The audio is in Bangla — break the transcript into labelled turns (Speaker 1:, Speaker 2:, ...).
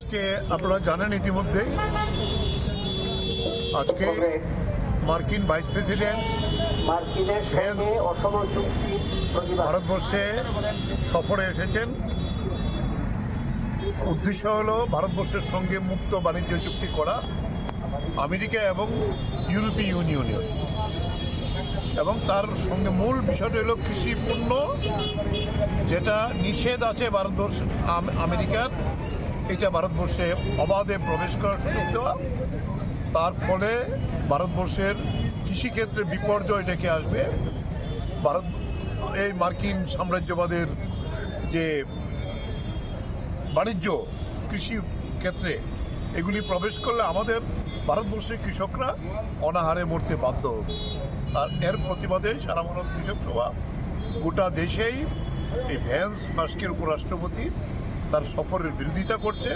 Speaker 1: আজকে আপনারা জানেন ইতিমধ্যেই আজকে মার্কিন ভাইস প্রেসিডেন্ট ভ্যান্স ভারতবর্ষে সফরে এসেছেন। উদ্দেশ্য হলো ভারতবর্ষের সঙ্গে মুক্ত বাণিজ্য চুক্তি করা আমেরিকা এবং ইউরোপীয় ইউনিয়নের, এবং তার সঙ্গে মূল বিষয়টা হলো কৃষি পণ্য যেটা নিষেধ আছে ভারতবর্ষ আমেরিকার, এটা ভারতবর্ষে অবাধে প্রবেশ করার সুযোগ দেওয়া। তার ফলে ভারতবর্ষের কৃষিক্ষেত্রে বিপর্যয় ডেকে আসবে। ভারত এই মার্কিন সাম্রাজ্যবাদের যে বাণিজ্য কৃষি ক্ষেত্রে এগুলি প্রবেশ করলে আমাদের ভারতবর্ষের কৃষকরা অনাহারে মরতে বাধ্য হবে। আর এর প্রতিবাদে সারা ভারত কৃষক সভা গোটা দেশেই এই ভ্যান্স মাস্কের উপরাষ্ট্রপতি তার সফরের বিরোধিতা করছে।